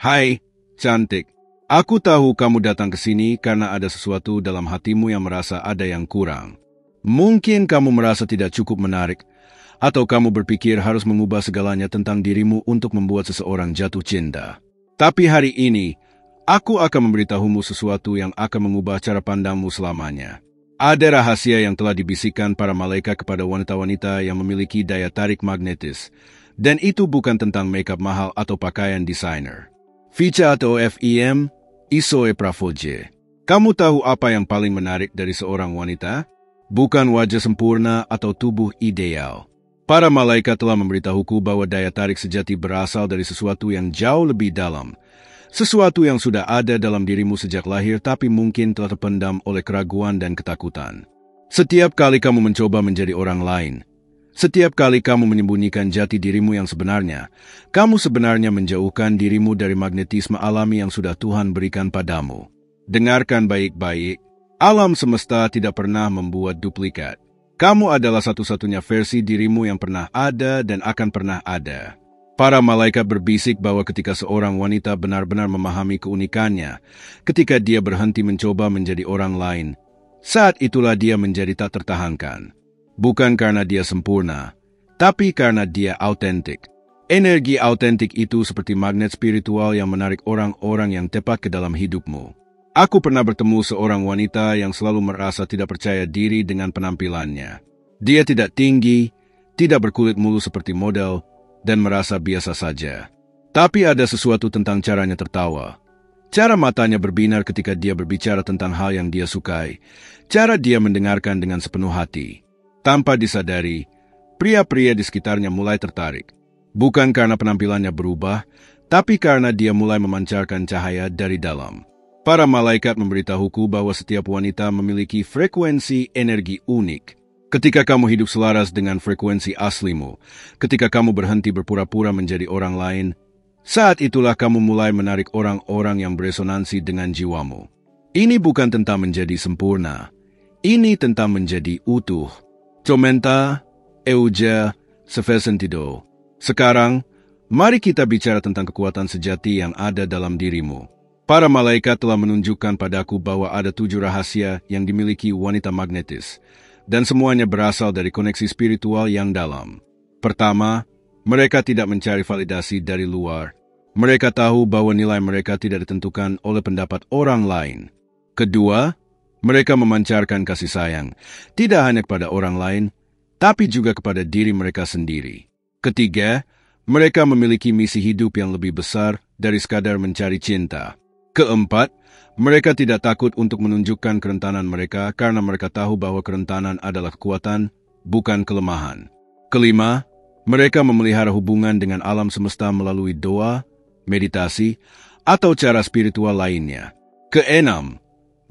Hai, cantik. Aku tahu kamu datang ke sini karena ada sesuatu dalam hatimu yang merasa ada yang kurang. Mungkin kamu merasa tidak cukup menarik, atau kamu berpikir harus mengubah segalanya tentang dirimu untuk membuat seseorang jatuh cinta. Tapi hari ini, aku akan memberitahumu sesuatu yang akan mengubah cara pandangmu selamanya. Ada rahasia yang telah dibisikkan para malaikat kepada wanita-wanita yang memiliki daya tarik magnetis, dan itu bukan tentang makeup mahal atau pakaian desainer. Ficha atau FEM, Isoe Prafoje. Kamu tahu apa yang paling menarik dari seorang wanita? Bukan wajah sempurna atau tubuh ideal. Para malaikat telah memberitahuku bahwa daya tarik sejati berasal dari sesuatu yang jauh lebih dalam. Sesuatu yang sudah ada dalam dirimu sejak lahir tapi mungkin telah terpendam oleh keraguan dan ketakutan. Setiap kali kamu mencoba menjadi orang lain, setiap kali kamu menyembunyikan jati dirimu yang sebenarnya, kamu sebenarnya menjauhkan dirimu dari magnetisme alami yang sudah Tuhan berikan padamu. Dengarkan baik-baik, alam semesta tidak pernah membuat duplikat. Kamu adalah satu-satunya versi dirimu yang pernah ada dan akan pernah ada. Para malaikat berbisik bahwa ketika seorang wanita benar-benar memahami keunikannya, ketika dia berhenti mencoba menjadi orang lain, saat itulah dia menjadi tak tertahankan. Bukan karena dia sempurna, tapi karena dia autentik. Energi autentik itu seperti magnet spiritual yang menarik orang-orang yang tepat ke dalam hidupmu. Aku pernah bertemu seorang wanita yang selalu merasa tidak percaya diri dengan penampilannya. Dia tidak tinggi, tidak berkulit mulus seperti model, dan merasa biasa saja. Tapi ada sesuatu tentang caranya tertawa. Cara matanya berbinar ketika dia berbicara tentang hal yang dia sukai. Cara dia mendengarkan dengan sepenuh hati. Tanpa disadari, pria-pria di sekitarnya mulai tertarik. Bukan karena penampilannya berubah, tapi karena dia mulai memancarkan cahaya dari dalam. Para malaikat memberitahuku bahwa setiap wanita memiliki frekuensi energi unik. Ketika kamu hidup selaras dengan frekuensi aslimu, ketika kamu berhenti berpura-pura menjadi orang lain, saat itulah kamu mulai menarik orang-orang yang beresonansi dengan jiwamu. Ini bukan tentang menjadi sempurna. Ini tentang menjadi utuh. Comenta, Euja, Sefesentido. Sekarang, mari kita bicara tentang kekuatan sejati yang ada dalam dirimu. Para malaikat telah menunjukkan padaku bahwa ada 7 rahasia yang dimiliki wanita magnetis, dan semuanya berasal dari koneksi spiritual yang dalam. Pertama, mereka tidak mencari validasi dari luar. Mereka tahu bahwa nilai mereka tidak ditentukan oleh pendapat orang lain. Kedua, mereka memancarkan kasih sayang, tidak hanya kepada orang lain, tapi juga kepada diri mereka sendiri. Ketiga, mereka memiliki misi hidup yang lebih besar dari sekadar mencari cinta. Keempat, mereka tidak takut untuk menunjukkan kerentanan mereka karena mereka tahu bahwa kerentanan adalah kekuatan, bukan kelemahan. Kelima, mereka memelihara hubungan dengan alam semesta melalui doa, meditasi, atau cara spiritual lainnya. Keenam,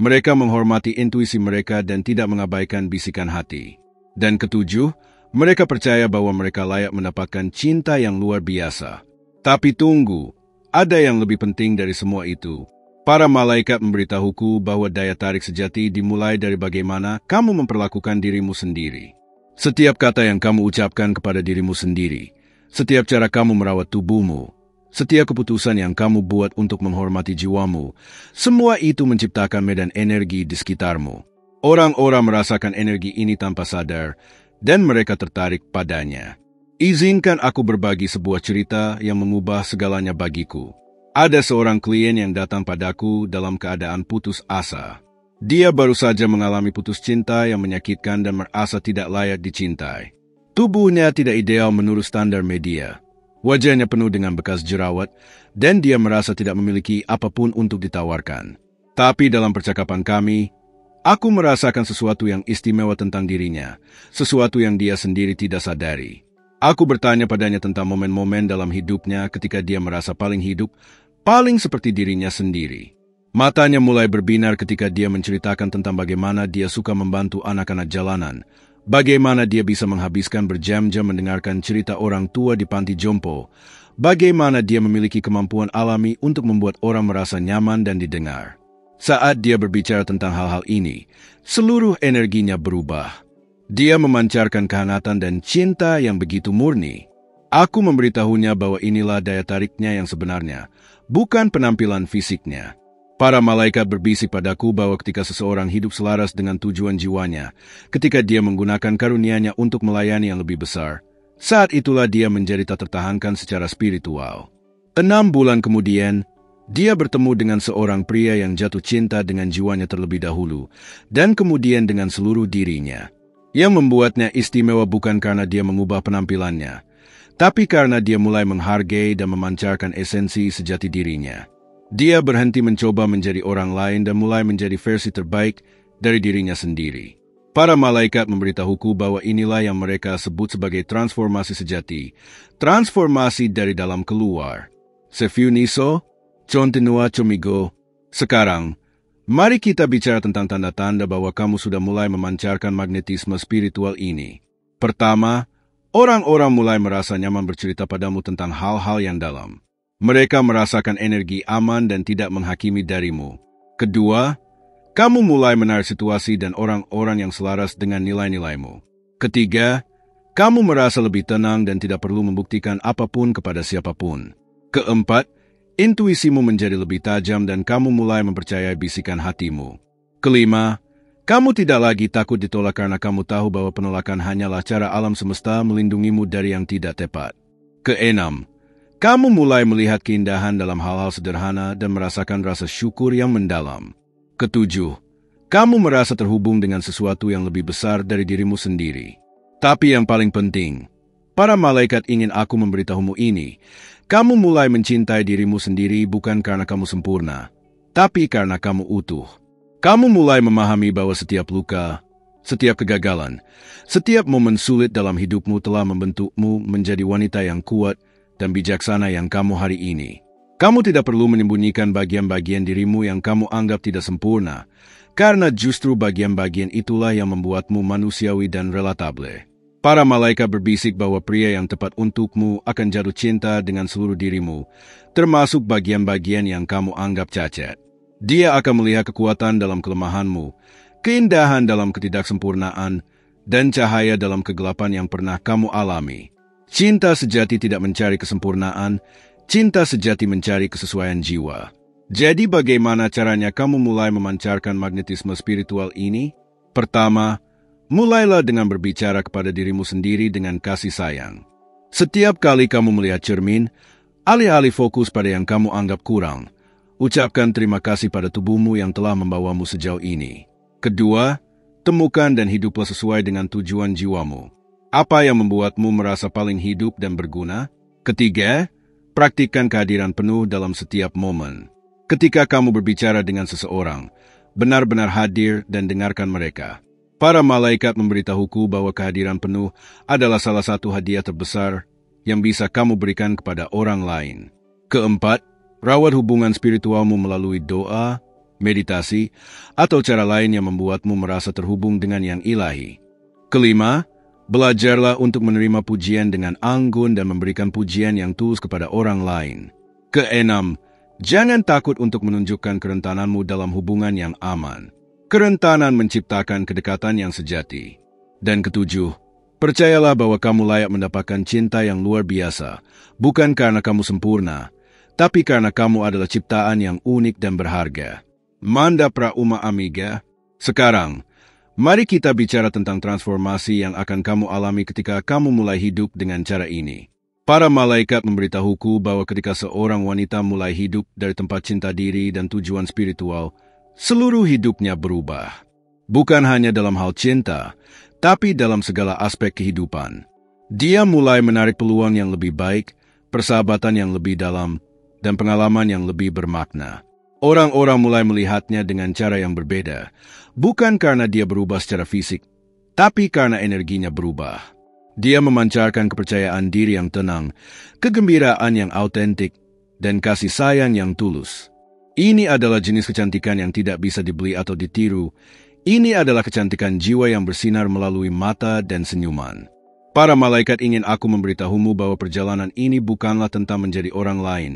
mereka menghormati intuisi mereka dan tidak mengabaikan bisikan hati. Dan ketujuh, mereka percaya bahwa mereka layak mendapatkan cinta yang luar biasa. Tapi tunggu, ada yang lebih penting dari semua itu. Para malaikat memberitahuku bahwa daya tarik sejati dimulai dari bagaimana kamu memperlakukan dirimu sendiri. Setiap kata yang kamu ucapkan kepada dirimu sendiri, setiap cara kamu merawat tubuhmu, setiap keputusan yang kamu buat untuk menghormati jiwamu, semua itu menciptakan medan energi di sekitarmu. Orang-orang merasakan energi ini tanpa sadar, dan mereka tertarik padanya. Izinkan aku berbagi sebuah cerita yang mengubah segalanya bagiku. Ada seorang klien yang datang padaku dalam keadaan putus asa. Dia baru saja mengalami putus cinta yang menyakitkan dan merasa tidak layak dicintai. Tubuhnya tidak ideal menurut standar media. Wajahnya penuh dengan bekas jerawat, dan dia merasa tidak memiliki apapun untuk ditawarkan. Tapi dalam percakapan kami, aku merasakan sesuatu yang istimewa tentang dirinya, sesuatu yang dia sendiri tidak sadari. Aku bertanya padanya tentang momen-momen dalam hidupnya ketika dia merasa paling hidup, paling seperti dirinya sendiri. Matanya mulai berbinar ketika dia menceritakan tentang bagaimana dia suka membantu anak-anak jalanan, bagaimana dia bisa menghabiskan berjam-jam mendengarkan cerita orang tua di panti jompo, bagaimana dia memiliki kemampuan alami untuk membuat orang merasa nyaman dan didengar. Saat dia berbicara tentang hal-hal ini, seluruh energinya berubah. Dia memancarkan kehangatan dan cinta yang begitu murni. Aku memberitahunya bahwa inilah daya tariknya yang sebenarnya, bukan penampilan fisiknya. Para malaikat berbisik padaku bahwa ketika seseorang hidup selaras dengan tujuan jiwanya, ketika dia menggunakan karunia-Nya untuk melayani yang lebih besar, saat itulah dia menjadi tak tertahankan secara spiritual. 6 bulan kemudian, dia bertemu dengan seorang pria yang jatuh cinta dengan jiwanya terlebih dahulu, dan kemudian dengan seluruh dirinya. Yang membuatnya istimewa bukan karena dia mengubah penampilannya, tapi karena dia mulai menghargai dan memancarkan esensi sejati dirinya. Dia berhenti mencoba menjadi orang lain dan mulai menjadi versi terbaik dari dirinya sendiri. Para malaikat memberitahuku bahwa inilah yang mereka sebut sebagai transformasi sejati, transformasi dari dalam keluar. Sefiuniso, Continua Comigo. Sekarang, mari kita bicara tentang tanda-tanda bahwa kamu sudah mulai memancarkan magnetisme spiritual ini. Pertama, orang-orang mulai merasa nyaman bercerita padamu tentang hal-hal yang dalam. Mereka merasakan energi aman dan tidak menghakimi darimu. Kedua, kamu mulai menarik situasi dan orang-orang yang selaras dengan nilai-nilaimu. Ketiga, kamu merasa lebih tenang dan tidak perlu membuktikan apapun kepada siapapun. Keempat, intuisimu menjadi lebih tajam dan kamu mulai mempercayai bisikan hatimu. Kelima, kamu tidak lagi takut ditolak karena kamu tahu bahwa penolakan hanyalah cara alam semesta melindungimu dari yang tidak tepat. Keenam, kamu mulai melihat keindahan dalam hal-hal sederhana dan merasakan rasa syukur yang mendalam. Ketujuh, kamu merasa terhubung dengan sesuatu yang lebih besar dari dirimu sendiri. Tapi yang paling penting, para malaikat ingin aku memberitahumu ini. Kamu mulai mencintai dirimu sendiri bukan karena kamu sempurna, tapi karena kamu utuh. Kamu mulai memahami bahwa setiap luka, setiap kegagalan, setiap momen sulit dalam hidupmu telah membentukmu menjadi wanita yang kuat dan bijaksana yang kamu hari ini. Kamu tidak perlu menyembunyikan bagian-bagian dirimu yang kamu anggap tidak sempurna, karena justru bagian-bagian itulah yang membuatmu manusiawi dan relatable. Para malaikat berbisik bahwa pria yang tepat untukmu akan jatuh cinta dengan seluruh dirimu, termasuk bagian-bagian yang kamu anggap cacat. Dia akan melihat kekuatan dalam kelemahanmu, keindahan dalam ketidaksempurnaan, dan cahaya dalam kegelapan yang pernah kamu alami. Cinta sejati tidak mencari kesempurnaan, cinta sejati mencari kesesuaian jiwa. Jadi bagaimana caranya kamu mulai memancarkan magnetisme spiritual ini? Pertama, mulailah dengan berbicara kepada dirimu sendiri dengan kasih sayang. Setiap kali kamu melihat cermin, alih-alih fokus pada yang kamu anggap kurang, ucapkan terima kasih pada tubuhmu yang telah membawamu sejauh ini. Kedua, temukan dan hiduplah sesuai dengan tujuan jiwamu. Apa yang membuatmu merasa paling hidup dan berguna? Ketiga, praktikkan kehadiran penuh dalam setiap momen. Ketika kamu berbicara dengan seseorang, benar-benar hadir dan dengarkan mereka. Para malaikat memberitahuku bahwa kehadiran penuh adalah salah satu hadiah terbesar yang bisa kamu berikan kepada orang lain. Keempat, rawat hubungan spiritualmu melalui doa, meditasi, atau cara lain yang membuatmu merasa terhubung dengan yang ilahi. Kelima, belajarlah untuk menerima pujian dengan anggun dan memberikan pujian yang tulus kepada orang lain. Keenam, jangan takut untuk menunjukkan kerentananmu dalam hubungan yang aman. Kerentanan menciptakan kedekatan yang sejati. Dan ketujuh, percayalah bahwa kamu layak mendapatkan cinta yang luar biasa, bukan karena kamu sempurna, tapi karena kamu adalah ciptaan yang unik dan berharga. Manda pra uma amiga. Sekarang, mari kita bicara tentang transformasi yang akan kamu alami ketika kamu mulai hidup dengan cara ini. Para malaikat memberitahuku bahwa ketika seorang wanita mulai hidup dari tempat cinta diri dan tujuan spiritual, seluruh hidupnya berubah. Bukan hanya dalam hal cinta, tapi dalam segala aspek kehidupan. Dia mulai menarik peluang yang lebih baik, persahabatan yang lebih dalam, dan pengalaman yang lebih bermakna. Orang-orang mulai melihatnya dengan cara yang berbeda, bukan karena dia berubah secara fisik, tapi karena energinya berubah. Dia memancarkan kepercayaan diri yang tenang, kegembiraan yang autentik, dan kasih sayang yang tulus. Ini adalah jenis kecantikan yang tidak bisa dibeli atau ditiru. Ini adalah kecantikan jiwa yang bersinar melalui mata dan senyuman. Para malaikat ingin aku memberitahumu bahwa perjalanan ini bukanlah tentang menjadi orang lain.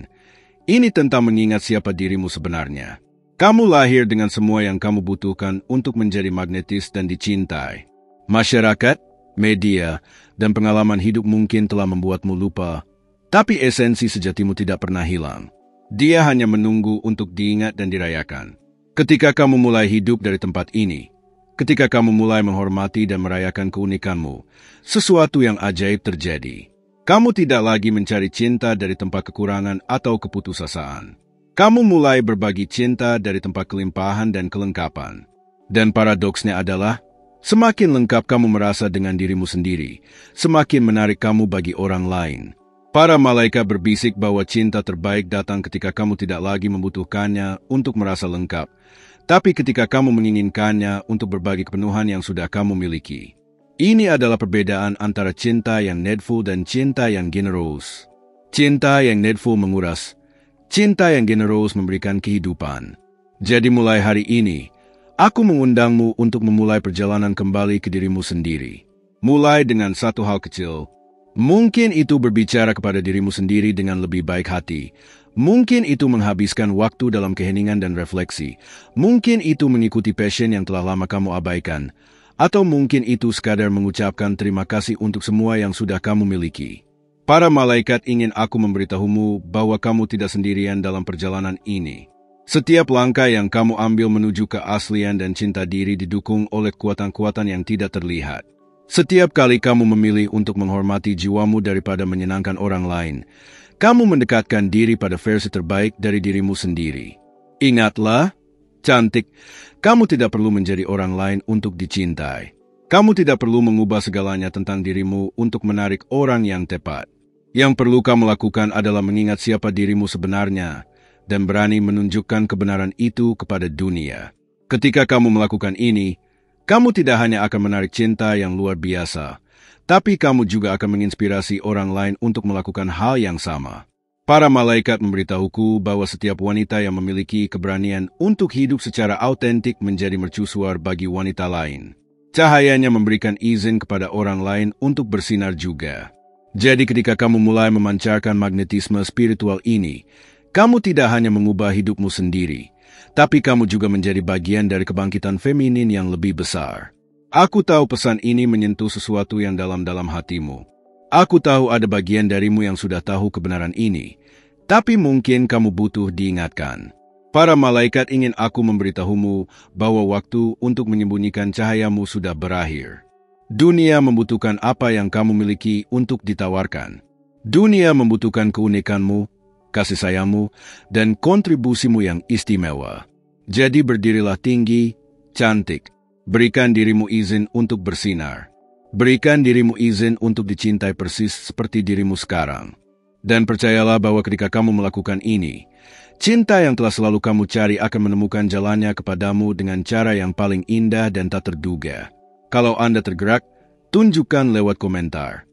Ini tentang mengingat siapa dirimu sebenarnya. Kamu lahir dengan semua yang kamu butuhkan untuk menjadi magnetis dan dicintai. Masyarakat, media, dan pengalaman hidup mungkin telah membuatmu lupa, tapi esensi sejatimu tidak pernah hilang. Dia hanya menunggu untuk diingat dan dirayakan. Ketika kamu mulai hidup dari tempat ini, ketika kamu mulai menghormati dan merayakan keunikanmu, sesuatu yang ajaib terjadi. Kamu tidak lagi mencari cinta dari tempat kekurangan atau keputusasaan. Kamu mulai berbagi cinta dari tempat kelimpahan dan kelengkapan. Dan paradoksnya adalah, semakin lengkap kamu merasa dengan dirimu sendiri, semakin menarik kamu bagi orang lain. Para malaikat berbisik bahwa cinta terbaik datang ketika kamu tidak lagi membutuhkannya untuk merasa lengkap, tapi ketika kamu menginginkannya untuk berbagi kepenuhan yang sudah kamu miliki. Ini adalah perbedaan antara cinta yang needful dan cinta yang generous. Cinta yang needful menguras, cinta yang generous memberikan kehidupan. Jadi mulai hari ini, aku mengundangmu untuk memulai perjalanan kembali ke dirimu sendiri. Mulai dengan satu hal kecil. Mungkin itu berbicara kepada dirimu sendiri dengan lebih baik hati. Mungkin itu menghabiskan waktu dalam keheningan dan refleksi. Mungkin itu mengikuti passion yang telah lama kamu abaikan. Atau mungkin itu sekadar mengucapkan terima kasih untuk semua yang sudah kamu miliki. Para malaikat ingin aku memberitahumu bahwa kamu tidak sendirian dalam perjalanan ini. Setiap langkah yang kamu ambil menuju keaslian dan cinta diri didukung oleh kekuatan-kekuatan yang tidak terlihat. Setiap kali kamu memilih untuk menghormati jiwamu daripada menyenangkan orang lain, kamu mendekatkan diri pada versi terbaik dari dirimu sendiri. Ingatlah, cantik, kamu tidak perlu menjadi orang lain untuk dicintai. Kamu tidak perlu mengubah segalanya tentang dirimu untuk menarik orang yang tepat. Yang perlu kamu lakukan adalah mengingat siapa dirimu sebenarnya dan berani menunjukkan kebenaran itu kepada dunia. Ketika kamu melakukan ini, kamu tidak hanya akan menarik cinta yang luar biasa, tapi kamu juga akan menginspirasi orang lain untuk melakukan hal yang sama. Para malaikat memberitahuku bahwa setiap wanita yang memiliki keberanian untuk hidup secara autentik menjadi mercusuar bagi wanita lain. Cahayanya memberikan izin kepada orang lain untuk bersinar juga. Jadi ketika kamu mulai memancarkan magnetisme spiritual ini, kamu tidak hanya mengubah hidupmu sendiri, tapi kamu juga menjadi bagian dari kebangkitan feminin yang lebih besar. Aku tahu pesan ini menyentuh sesuatu yang dalam-dalam hatimu. Aku tahu ada bagian darimu yang sudah tahu kebenaran ini, tapi mungkin kamu butuh diingatkan. Para malaikat ingin aku memberitahumu bahwa waktu untuk menyembunyikan cahayamu sudah berakhir. Dunia membutuhkan apa yang kamu miliki untuk ditawarkan. Dunia membutuhkan keunikanmu, kasih sayangmu, dan kontribusimu yang istimewa. Jadi berdirilah tinggi, cantik. Berikan dirimu izin untuk bersinar. Berikan dirimu izin untuk dicintai persis seperti dirimu sekarang. Dan percayalah bahwa ketika kamu melakukan ini, cinta yang telah selalu kamu cari akan menemukan jalannya kepadamu dengan cara yang paling indah dan tak terduga. Kalau Anda tergerak, tunjukkan lewat komentar.